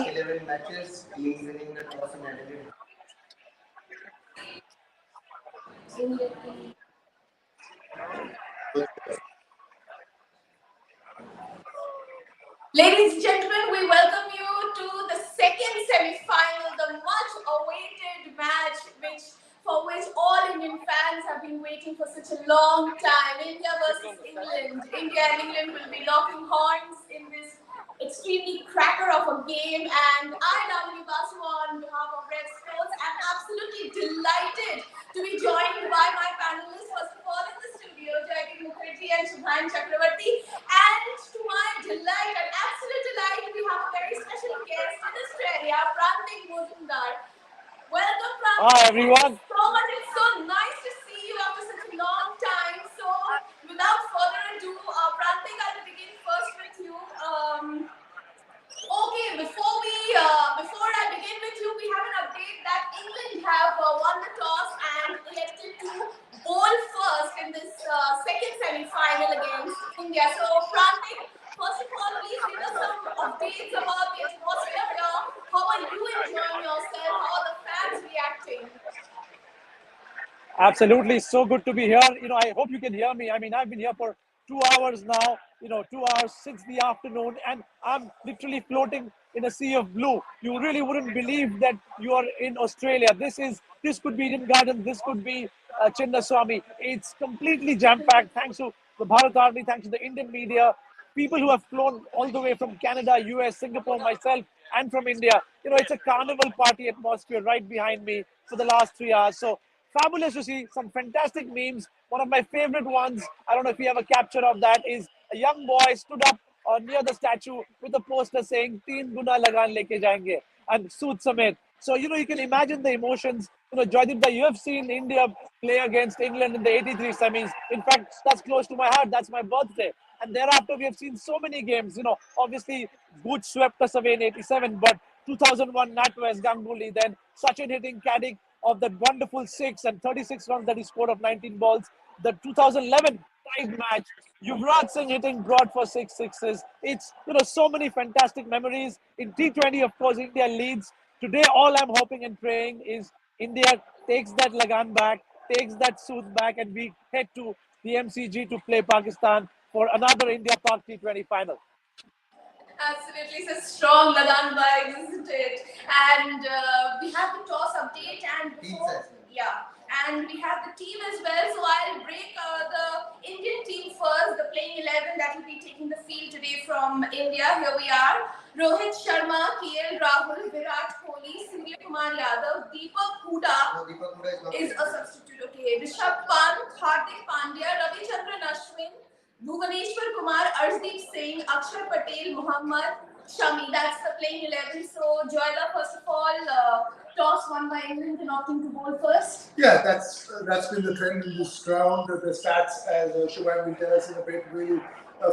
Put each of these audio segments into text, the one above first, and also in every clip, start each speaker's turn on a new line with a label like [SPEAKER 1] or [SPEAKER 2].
[SPEAKER 1] last 11 matches, teams winning the toss in Adelaide.
[SPEAKER 2] Ladies and gentlemen, we welcome you to the second semi-final, the much-awaited match for which all Indian fans have been waiting for such a long time. India versus England. India and England will be locking horns in this extremely cracker of a game. And I, Damini Basu, on behalf of Red Sports, am absolutely delighted to be joined by my panelists. First of all, in the studio, Jaydeep Mukherjee and Shubhan Chakravarti. And to my delight, an absolute delight, we have a very special guest in Australia, Prantik Mojumdar. Welcome, Prantik.
[SPEAKER 3] Hi, everyone.
[SPEAKER 2] So much. It's so nice to see you after such a long time. So, without further ado, Prantik, I'll begin first with you. Okay, before I begin with you, we have an update that England have won the toss and elected to bowl first in this second semi-final against India. So, Prantik, first of all, please give us some updates about the atmosphere here. How are you enjoying yourself? How are the fans reacting?
[SPEAKER 3] Absolutely, so good to be here. I hope you can hear me. I mean, I've been here for 2 hours now, 2 hours since the afternoon, and I'm literally floating in a sea of blue. You really wouldn't believe that you are in Australia. This could be Eden Gardens, this could be Chinnaswamy. It's completely jam-packed, thanks to the Bharat Army, thanks to the Indian media, people who have flown all the way from Canada, US, Singapore, myself, and from India. It's a carnival party atmosphere right behind me for the last 3 hours. So fabulous to see some fantastic memes. One of my favorite ones, I don't know if you have a capture of that, is a young boy stood up near the statue with a poster saying "Teen guna lagan leke jayenge" and suit samet. So you can imagine the emotions. Joydeep, you have seen India play against England in the '83 semis. In fact, that's close to my heart. That's my birthday. And thereafter, we have seen so many games. Obviously, Good swept us away in '87, but 2001 NatWest Ganguly, then Sachin hitting Caddick of that wonderful 6 and 36 runs that he scored of 19 balls. The 2011 tied match, Yuvraj Singh hitting Broad for 6 sixes. It's so many fantastic memories. In T20, of course, India leads. Today, all I'm hoping and praying is India takes that Lagan back, takes that Sood back, and we head to the MCG to play Pakistan for another India-Pak T20 final.
[SPEAKER 2] Absolutely, it's a strong Lagan vibe, isn't it? And we have the toss update and before, and we have the team as well. So I'll break the Indian team first, the playing 11 that will be taking the field today from India. Here we are: Rohit Sharma, KL Rahul, Virat Kohli, Surya Kumar Yadav, Deepak Huda is a substitute. Okay, Rishabh Pant, Hardik Pandya, Ravichandran Ashwin, Bhuvaneshwar Kumar, Arshdeep Singh, Akshar Patel, Muhammad Shami. That's the playing 11. So, Joyla, first of all, toss won by England and opting to bowl first.
[SPEAKER 4] Yeah, that's been the trend in this round. The stats, as Shubhan will tell us in a bit, will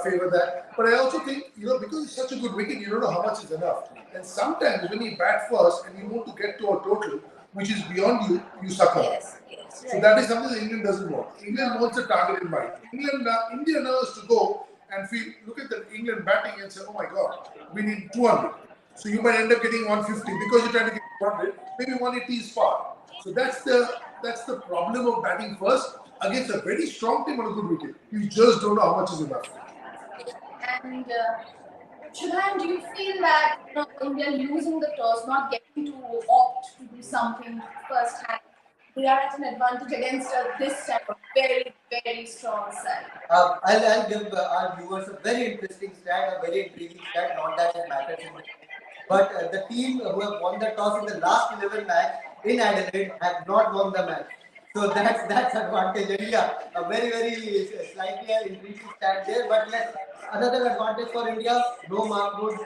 [SPEAKER 4] favor that. But I also think, because it's such a good wicket, you don't know how much is enough. And sometimes when you bat first and you want to get to a total which is beyond you, you sucker.
[SPEAKER 2] Yes.
[SPEAKER 4] So that is something that England doesn't want. England wants a target in mind. India knows to go and look at the England batting and say, oh my God, we need 200. So you might end up getting 150 because you're trying to get 100. Maybe 180 is far. So that's the problem of batting first against a very strong team on a good wicket. You just don't know how much is enough.
[SPEAKER 2] And Shubhan, do you feel that India losing the toss, not getting to opt to do something first hand, they are at an advantage against this type of very, very strong side?
[SPEAKER 1] I'll give our viewers a very interesting stat, a very intriguing stat, not that it matters in the but the team who have won the toss in the last 11 match in Adelaide have not won the match. So that's advantage. And yeah, a very, very slightly intriguing stat there. But yes, another advantage for India, no Mahmood,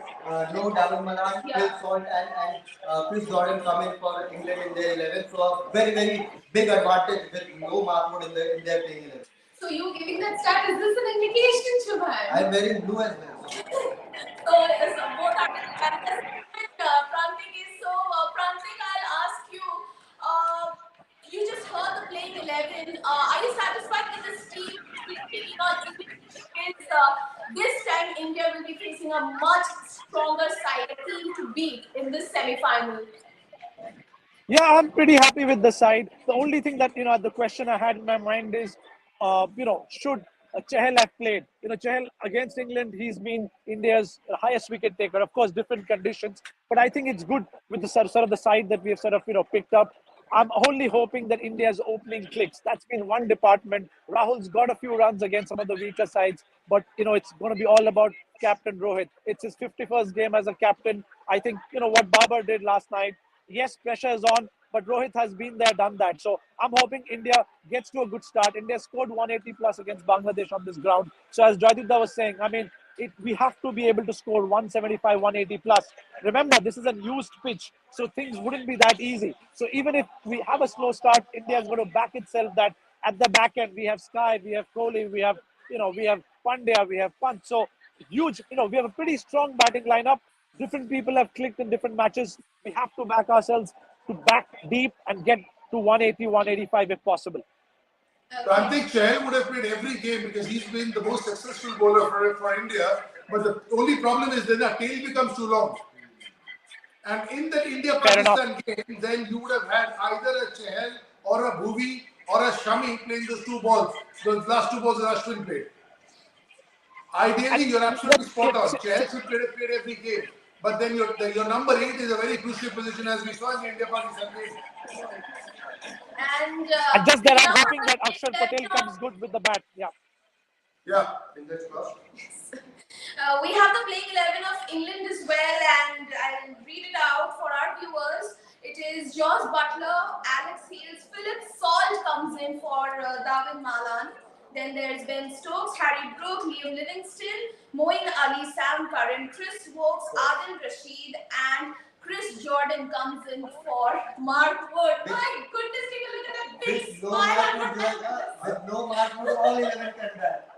[SPEAKER 1] no Davin Malan, Phil Salt and Chris Jordan come in for England in their 11. So a very, very big advantage with no Mahmood in their playing 11.
[SPEAKER 2] So you giving that stat, is this an indication, Shubhan?
[SPEAKER 1] I'm wearing blue as well.
[SPEAKER 2] So both are fantastic. Prantik is so. Prantik, I'll ask you. You just heard the playing 11. Are you satisfied with this team taking on England? This time India will be facing a much stronger side, a team to beat in this semi-final?
[SPEAKER 3] Yeah, I'm pretty happy with the side. The only thing that, the question I had in my mind is, should Chahal have played? Chahal against England, he's been India's highest wicket taker. Of course, different conditions, but I think it's good with the sort of the side that we have sort of, picked up. I'm only hoping that India's opening clicks. That's been one department. Rahul's got a few runs against some of the weaker sides, but it's going to be all about Captain Rohit. It's his 51st game as a captain. I think what Babar did last night. Yes, pressure is on, but Rohit has been there, done that. So I'm hoping India gets to a good start. India scored 180 plus against Bangladesh on this ground. So as Joydipta was saying, I mean, we have to be able to score 175, 180 plus. Remember, this is a used pitch, so things wouldn't be that easy. So even if we have a slow start, India is going to back itself that at the back end we have Sky, we have Kohli, we have Pandya, we have Pant. So huge, we have a pretty strong batting lineup. Different people have clicked in different matches. We have to back ourselves to back deep and get to 180, 185 if possible.
[SPEAKER 4] So I think Chahal would have played every game because he's been the most successful bowler for India. But the only problem is then the tail becomes too long. And in the India-Pakistan game, then you would have had either a Chahal or a Bhuvi or a Shami playing those two balls. Those last two balls that Ashwin played. Ideally, you're absolutely spot on. Chahal should play every game. But then your number 8 is a very crucial position as we saw in the India-Pakistan game.
[SPEAKER 2] And
[SPEAKER 3] just that I'm hoping that Akshar Patel comes good with the bat. Yeah.
[SPEAKER 4] Yeah.
[SPEAKER 2] We have the playing 11 of England as well, and I'll read it out for our viewers. It is Josh Butler, Alex Hales, Philip Salt comes in for David Malan. Then there's Ben Stokes, Harry Brook, Liam Livingston, Moeen Ali, Sam Curran, Chris Wokes, Adil Rashid, and Chris Jordan comes in for Mark Wood. My goodness, take a look at that big smile.
[SPEAKER 1] With no Mark Wood, all 11 can bat.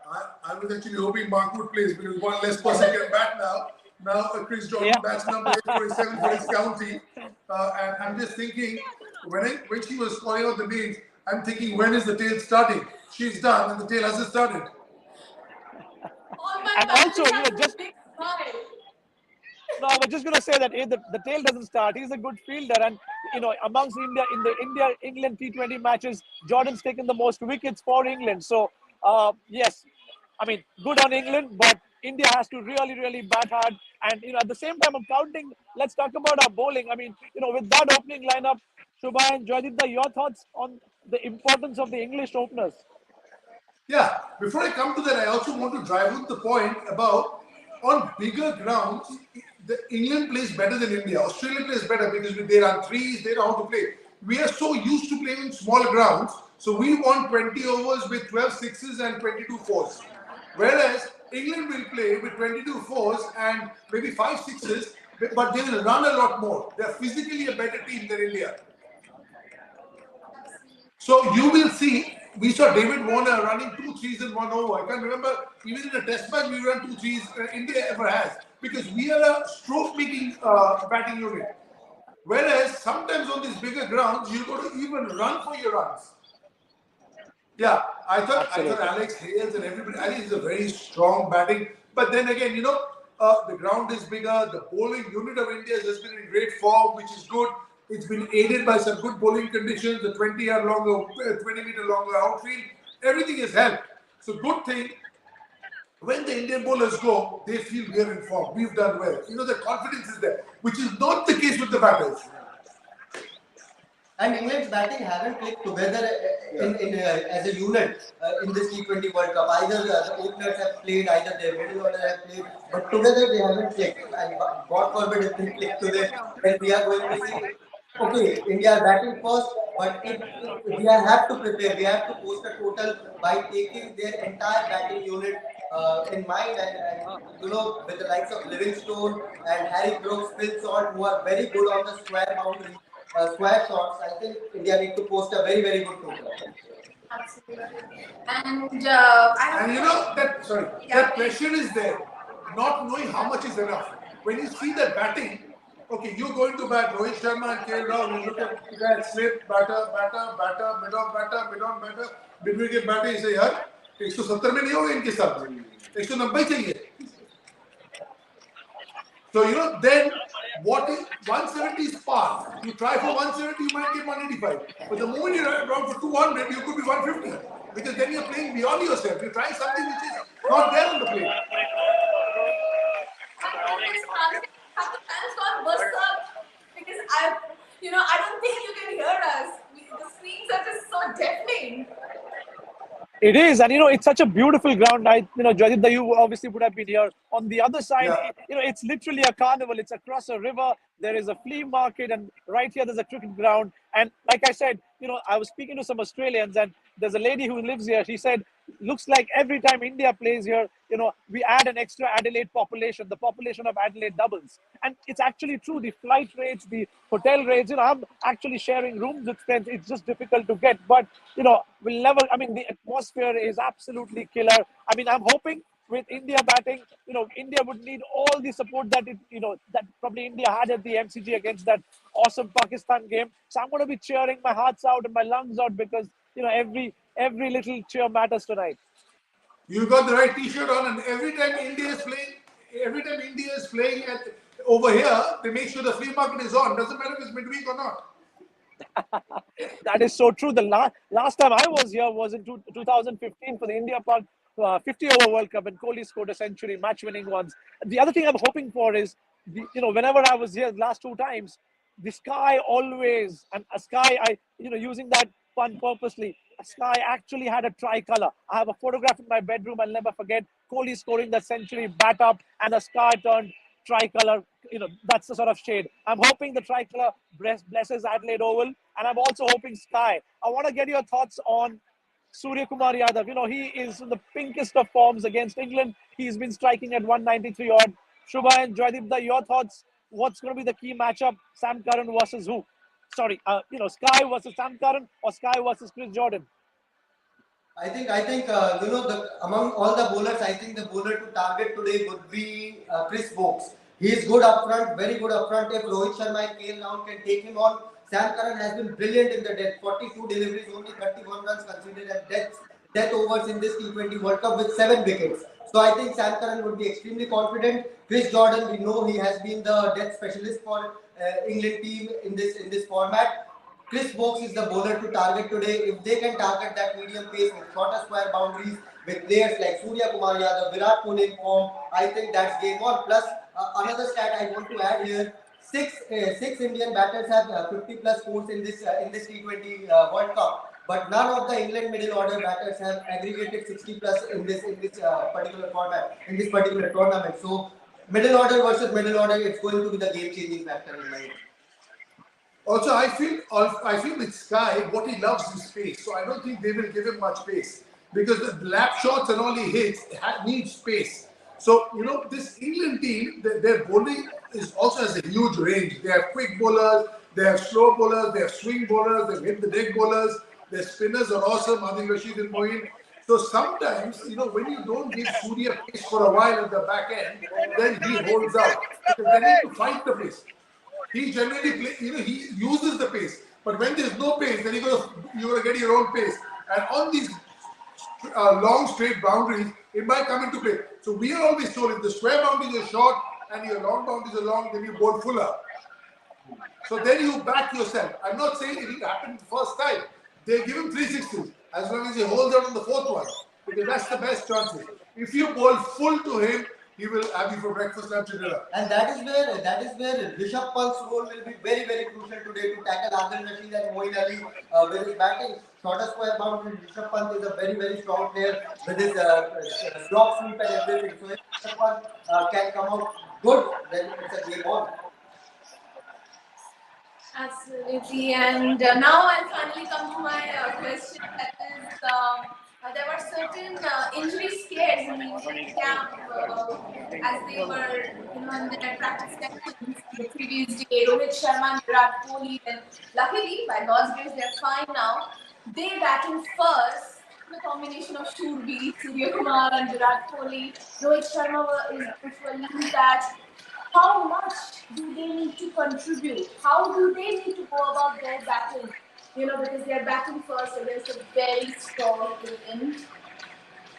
[SPEAKER 4] I was actually hoping Mark Wood plays because one less person can bat now. Now Chris Jordan bats number 847 for his county. And I'm just thinking, when she was calling out the names, I'm thinking, when is the tail starting? She's done and the tail hasn't started.
[SPEAKER 3] And also, just... No, I was just going to say that the tail doesn't start. He's a good fielder, and amongst India in the England T20 matches, Jordan's taken the most wickets for England. So yes, I mean, good on England, but India has to really bat hard. And at the same time, I'm counting. Let's talk about our bowling. I mean, with that opening lineup, Shubha and Joydipta, your thoughts on the importance of the English openers?
[SPEAKER 4] Yeah, before I come to that, I also want to drive home the point about on bigger grounds, England plays better than India. Australia plays better because they run threes, they know how to play. We are so used to playing in small grounds, so we want 20 overs with 12 sixes and 22 fours. Whereas England will play with 22 fours and maybe 5 sixes, but they will run a lot more. They are physically a better team than India. So you will see, we saw David Warner running 2 threes in 1 over. I can't remember, even in a test match, we ran 2 threes India ever has. Because we are a stroke-making batting unit. Whereas sometimes on these bigger grounds, you've got to even run for your runs. Yeah, I thought Alex Hales and everybody, I think it's a very strong batting. But then again, the ground is bigger. The bowling unit of India has been in great form, which is good. It's been aided by some good bowling conditions, the 20-meter longer outfield. Everything has helped. So good thing, when the Indian bowlers go, they feel we are in form. We've done well. The confidence is there, which is not the case with the batters.
[SPEAKER 1] And England's batting haven't clicked together as a unit in this T20 World Cup. Either the openers have played, either their middle order have played, but together they haven't clicked. And God forbid if they click today, then we are going to see, okay, India are batting first, but we have to prepare. We have to post a total by taking their entire batting unit in mind, and with the likes of Livingstone and Harry Brooks, Phil Salt, who are very good on the square boundary. Square shots, I think India need to post a very good total.
[SPEAKER 2] Absolutely. And
[SPEAKER 4] that pressure is there, not knowing how much is enough. When you see that batting, okay, you're going to bat Rohit Sharma and KL Rahul. You look at the guy slip, batter, mid-on batter, mid-wicket batter. You say, yaar, 170 में नहीं होगा इनके साथ, 190 चाहिए. So then what is 170 is par. You try for 170, you might get 185. But the moment you run for 200, you could be 150. Because then you're playing beyond yourself. You're trying something which is not there on the plate.
[SPEAKER 2] Have the fans gone berserk? Because I don't think you can hear us. The screams are just so deafening.
[SPEAKER 3] It is, and it's such a beautiful ground. Jadid, you obviously would have been here. On the other side,
[SPEAKER 1] Yeah.
[SPEAKER 3] it's literally a carnival. It's across a river. There is a flea market, and right here there's a cricket ground. And like I said, I was speaking to some Australians, and there's a lady who lives here. She said, looks like every time India plays here, we add an extra Adelaide population. The population of Adelaide doubles, and it's actually true. The flight rates, the hotel rates. I'm actually sharing rooms with friends. It's just difficult to get, but we'll never. I mean, the atmosphere is absolutely killer. I mean, I'm hoping with India batting, India would need all the support that that probably India had at the MCG against that awesome Pakistan game. So I'm going to be cheering my hearts out and my lungs out because every little cheer matters tonight.
[SPEAKER 4] You got the right T-shirt on, and every time India is playing over here, they make sure the flea market is on. Doesn't matter if it's midweek or not.
[SPEAKER 3] That is so true. The last time I was here was in 2015 for the India Park 50-over World Cup, and Kohli scored a century, match-winning ones. The other thing I'm hoping for is, whenever I was here the last two times, the sky always, and a sky, using that pun purposely, a sky actually had a tricolor. I have a photograph in my bedroom. I'll never forget Kohli scoring that century, bat up, and the sky turned tricolor. That's the sort of shade. I'm hoping the tricolor blesses Adelaide Oval, and I'm also hoping sky. I want to get your thoughts on Surya Kumar Yadav. He is in the pinkest of forms against England. He's been striking at 193 odd. Shubha and Joydeep, your thoughts? What's going to be the key matchup? Sam Curran versus who? Sorry, Sky versus Sam Curran or Sky versus Chris Jordan?
[SPEAKER 1] I think among all the bowlers, I think the bowler to target today would be Chris Stokes. He is good up front, very good up front. If Rohit Sharma and KL Rahul can take him on, Sam Curran has been brilliant in the death. 42 deliveries, only 31 runs considered at death overs in this T20 World Cup with 7 wickets. So I think Sam Curran would be extremely confident. Chris Jordan, we know he has been the death specialist for England team in this format. Chris Stokes is the bowler to target today. If they can target that medium pace with shorter square boundaries, with players like Surya Kumar Yadav, Virat Kohli in form, I think that's game on. Plus, another stat I want to add here: six Indian batters have 50 plus scores in this T20 World Cup, but none of the England middle order batters have aggregated 60 plus in this particular format, in this particular tournament. So, middle order versus middle order, it's going to be the game changing factor in my opinion.
[SPEAKER 4] Also, I feel with Sky, what he loves is space. So I don't think they will give him much space because the lap shots and all he hits need space. So this England team, their bowling is also has a huge range. They have quick bowlers, they have slow bowlers, they have swing bowlers, they hit the deck bowlers. Their spinners are awesome. Adil Rashid and Moeen. So sometimes, when you don't give Surya pace for a while at the back end, then he holds out because they need to fight the pace. He generally he uses the pace. But when there's no pace, then you're going to get your own pace. And on these long straight boundaries, it might come into play. So we are always told if the square boundaries are short and your long boundaries are long, then you bowl fuller. So then you back yourself. I'm not saying it happened the first time. They give him 360s as long as he holds out on the fourth one. Because that's the best chances. If you bowl full to him, he will have you for breakfast, lunch, and dinner.
[SPEAKER 1] And that is where Rishabh Pant's role will be very, very crucial today to tackle Adil Rashid and Moeen Ali with his batting. Shorter square boundary, Rishabh Pant is a very, very strong player with his drop sweep and everything. So if Rishabh Pant can come out good, then it's a game on.
[SPEAKER 2] Absolutely. And now I'll finally come to my question. That is, there were certain injury scares in the Indian camp as they were, in their practice sessions the previous day. Rohit Sharma and Virat Kohli, and luckily, by God's grace, they're fine now. They batting first. The combination of Shurbi, Surya Kumar, and Virat Kohli. Rohit Sharma is good for lean catch. How much do they need to contribute? How do they need to go about their batting? Because they are batting first against a very strong England.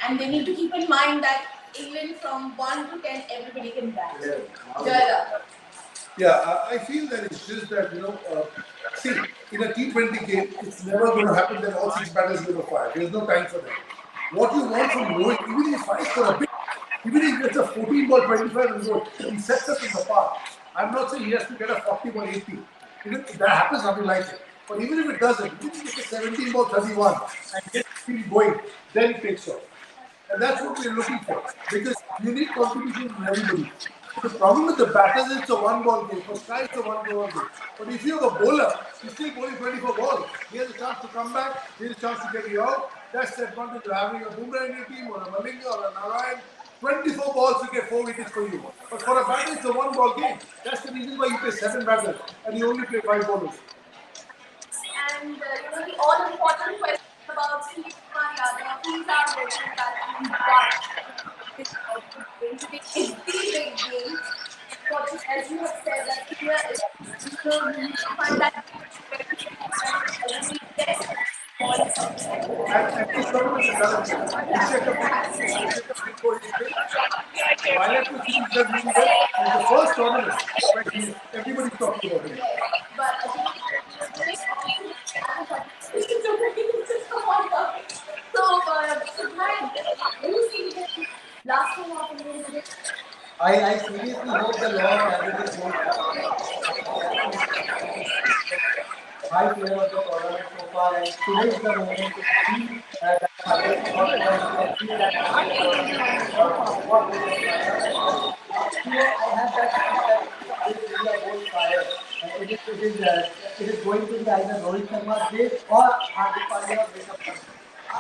[SPEAKER 2] And they need to keep in mind that England from 1 to 10, everybody can bat.
[SPEAKER 1] Yeah.
[SPEAKER 2] Jaya.
[SPEAKER 4] Yeah, I feel that it's just that, see, in a T20 game, it's never going to happen that all six batters are going to fire. There's no time for that. What you want from Rohit, even if he fires for a bit, even if he gets a 14 ball 25 and goes, he sets us in the park. I'm not saying he has to get a 40 ball 80. Even if that happens, nothing like it. But even if it doesn't, even if he gets a 17 ball 31 and gets the field going, then it takes off. And that's what we're looking for. Because you need contribution from everybody. The problem with the batters is it's a one ball game. For Sky, it's a one ball game. But if you have a bowler, he's still bowling 24 balls. He has a chance to come back, he has a chance to get you out. That's the advantage of having a Bumrah in your team or a Malinga or a Narayan. 24 balls to get 4 wickets for you. But for a batter, it's a one ball game. That's the reason why you play 7 batters and you only play 5 bowlers.
[SPEAKER 2] And the all important question about Surya Kumar Yadav, he's our local batsman, but it's the big game. As you have said, that India is, we need to find that every test.
[SPEAKER 4] And this tournament is done it. Asia Cup before he played. Bilateral series does really well. It's the first tournament where everybody's talking about him.
[SPEAKER 2] But I think so, Brian, do you see him lasting off in the
[SPEAKER 1] I seriously hope the law of averages goes high player of the tournament so far, and today is the moment to see that others what we can see that what they can fire. I have that sense that this India won't fire. It is going to be either Rohit Sharma's day or Hardik Pandya or Rishabh Pant. I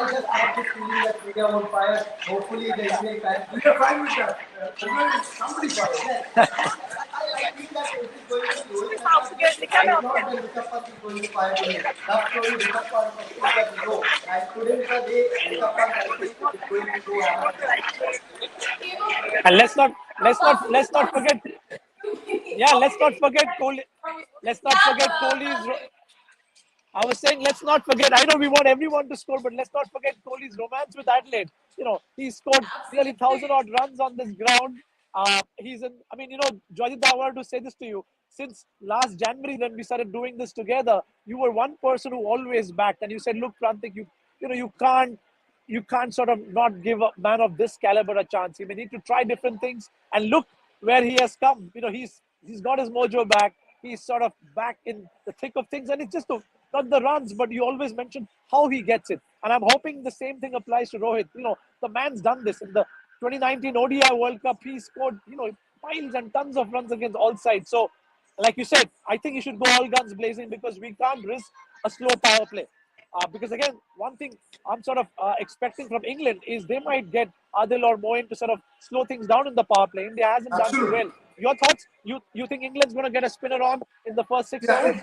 [SPEAKER 1] just have this feeling that India won't fire. Hopefully, the Indian fans.
[SPEAKER 4] We are fine with that. Somebody fire.
[SPEAKER 1] I think that it is going to be Rohit Sharma. I thought that Rishabh Pant is going to fire today. That story Rishabh Pant was still that we go. And today is the day Rishabh Pant I think is going to go hammer.
[SPEAKER 3] And let's not forget. Yeah, let's not forget Kohli. Let's not forget Kohli's. I was saying, let's not forget. I know we want everyone to score, but let's not forget Kohli's romance with Adelaide. He scored nearly 1,000 odd runs on this ground. He's in. I mean, Jajita, I wanted to say this to you. Since last January, when we started doing this together, you were one person who always backed, and you said, "Look, Prantik, you can't sort of not give a man of this caliber a chance. He may need to try different things, and look where he has come. He's got his mojo back. He's sort of back in the thick of things, and it's just not the runs, but you always mention how he gets it. And I'm hoping the same thing applies to Rohit. The man's done this in the 2019 ODI World Cup. He scored piles and tons of runs against all sides. So, like you said, I think he should go all guns blazing because we can't risk a slow power play. Because again, one thing I'm sort of expecting from England is they might get Adil or Moeen to sort of slow things down in the power play. India hasn't done too well. Your thoughts? You think England's going to get a spinner on in the first 6 overs?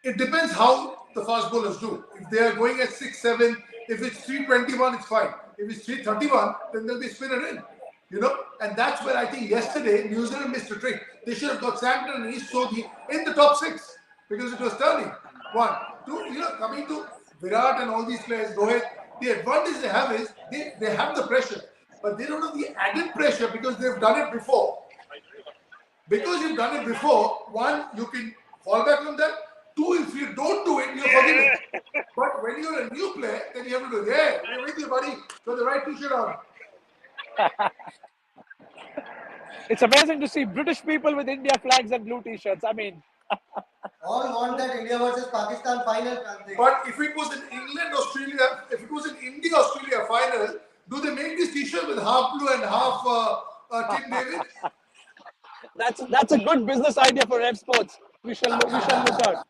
[SPEAKER 4] It depends how the fast bowlers do. If they are going at 6, 7, if it's 321, it's fine. If it's 331, then there'll be a spinner in. And that's where I think yesterday New Zealand missed a trick. They should have got Sampton and East Sodhi in the top 6 because it was turning. 1, 2, coming to Virat and all these players, Rohit, the advantage they have is they have the pressure, but they don't have the added pressure because they've done it before. Because you've done it before, 1, you can fall back on that. 2, if you don't do it, you're forgiven. But when you're a new player, then you have to do, hey, we're with you, buddy. Got the right t-shirt on.
[SPEAKER 3] It's amazing to see British people with India flags and blue t-shirts. I mean,
[SPEAKER 1] all want that India versus Pakistan final.
[SPEAKER 4] But if it was in England, Australia, if it was in India, Australia final, do they make this t-shirt with half blue and half Tim David?
[SPEAKER 3] That's a good business idea for Rev Sports. We shall look out.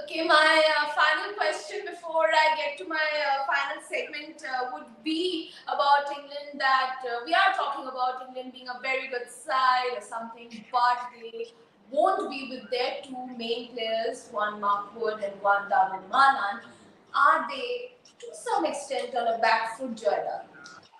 [SPEAKER 2] Okay, my final question before I get to my final segment would be about England, that we are talking about England being a very good side or something, but they won't be with their 2 main players, one Mark Wood and one David Malan. Are they, to some extent, on a back foot, Joyda?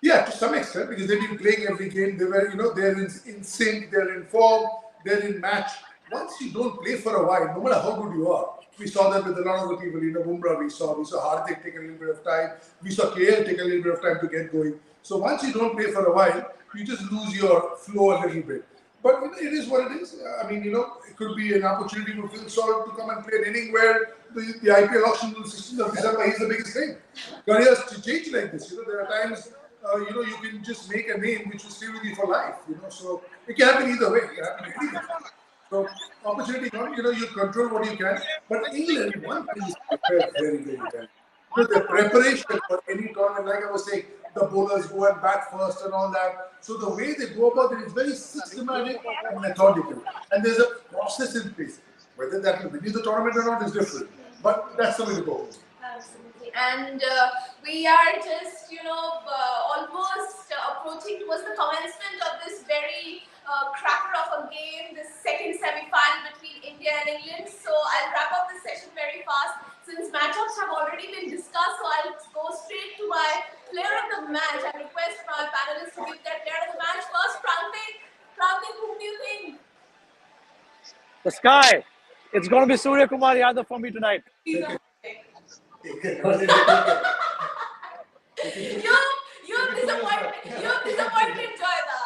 [SPEAKER 4] Yeah, to some extent, because they've been playing every game. They were, they're in sync, they're in form, they're in match. Once you don't play for a while, no matter how good you are, we saw that with a lot of the people. Bumrah, we saw Hardik take a little bit of time. We saw KL take a little bit of time to get going. So once you don't play for a while, you just lose your flow a little bit. But it is what it is. I mean, it could be an opportunity for Phil Salt to come and play an inning where the IPL auction on the 16th of December is the biggest thing. Careers to change like this. There are times, you can just make a name which will stay with you for life. So it can happen either way. It can happen anything. So opportunity come, you control what you can. But England, one thing is prepared very, very well. The preparation for any tournament, like I was saying, the bowlers go and bat first and all that. So the way they go about it is very systematic and methodical. And there's a process in place. Whether that will win you the tournament or not is different. But that's the way to go.
[SPEAKER 2] Absolutely. And we are just, almost approaching towards the commencement of this very cracker of a game, this second semi-final between India and England. So I'll wrap up this session very fast. Since matchups have already been discussed, so I'll go straight to my player of the match. I request my panelists to give their player of the match first. Prantik, who do you think?
[SPEAKER 3] The sky. It's going to be Surya Kumar Yadav for me tonight.
[SPEAKER 2] You're disappointed, Joyda.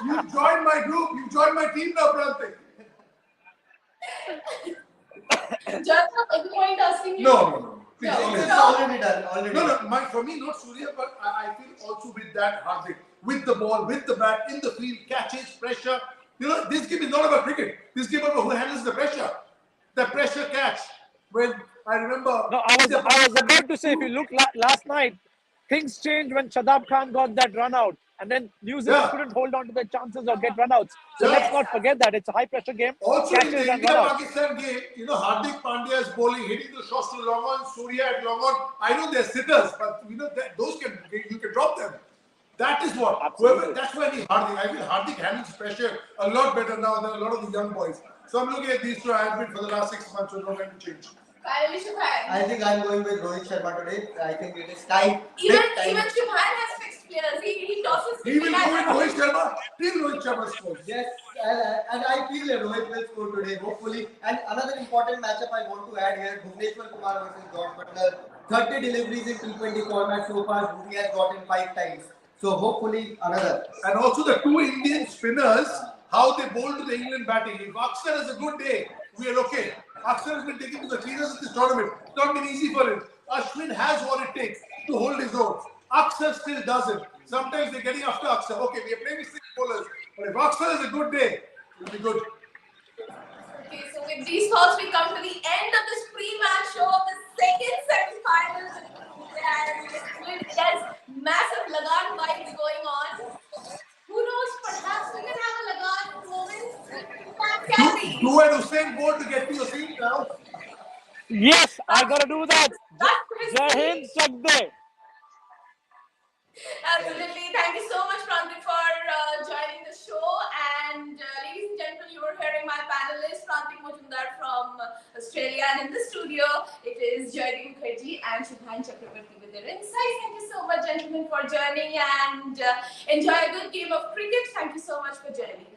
[SPEAKER 4] You joined my group. You joined my team now, Prantik.
[SPEAKER 2] Joyda, at the point asking you.
[SPEAKER 4] No.
[SPEAKER 1] It's already done.
[SPEAKER 4] No. For me, not Surya, but I feel also with that Hardik, with the ball, with the bat, in the field, catches, pressure. This game is not about cricket. This game is about who handles the pressure. The pressure catch. When I remember.
[SPEAKER 3] No, I was about to say, if you look last night, things changed when Shadab Khan got that run out. And then New Zealand couldn't hold on to their chances or get run outs. So let's not forget that. It's a high pressure game.
[SPEAKER 4] Also in the
[SPEAKER 3] and
[SPEAKER 4] India-Pakistan game, Hardik Pandya is bowling, hitting the shots to long on, Surya at long on. I know they're sitters, but those you can drop them. That is what. That's why I need Hardik. I feel Hardik handles pressure a lot better now than a lot of the young boys. So I'm looking at these two. I have been for the last 6 months, so no time to change.
[SPEAKER 1] I think I'm going with Rohit Sharma today. I think it is tight.
[SPEAKER 2] Even Shubhan has fixed players. He tosses.
[SPEAKER 4] He will go with Rohit Sharma. Till Rohit Sharma scores.
[SPEAKER 1] Yes, and I feel that Rohit will score today, hopefully. And another important matchup I want to add here: Bhuvneshwar Kumar versus Josh Butler. 30 deliveries in T20 format so far. Bhuvni has gotten 5 times. So hopefully another.
[SPEAKER 4] And also the two Indian spinners, how they bowl to the England batting. If Akshar has a good day, we are okay. Akshar has been taken to the cleaners in this tournament. It's not been easy for him. Ashwin has what it takes to hold his own. Akshar still doesn't. Sometimes they're getting after Akshar. Okay, we are playing with 6 bowlers. But if Akshar has a good day, it will be good.
[SPEAKER 2] Okay, so with these thoughts, we come to the end of this pre-match show of the second semi-final. And there's massive Lagan vibes going on. Who knows, perhaps we can have a Lagan moment.
[SPEAKER 4] Do an Usain Bolt to get to your seat now.
[SPEAKER 3] Yes, I got to do that. Jai Hind, Chakde.
[SPEAKER 2] Absolutely. Thank you so much, Prantik, for joining the show. And ladies and gentlemen, you were hearing my panelists, Prantik Majumdar from Australia. And in the studio, it is Jaydeep Mukherjee and Shubhan Chakrabarti with their insights. Thank you so much, gentlemen, for joining and enjoy a good game of cricket. Thank you so much for joining.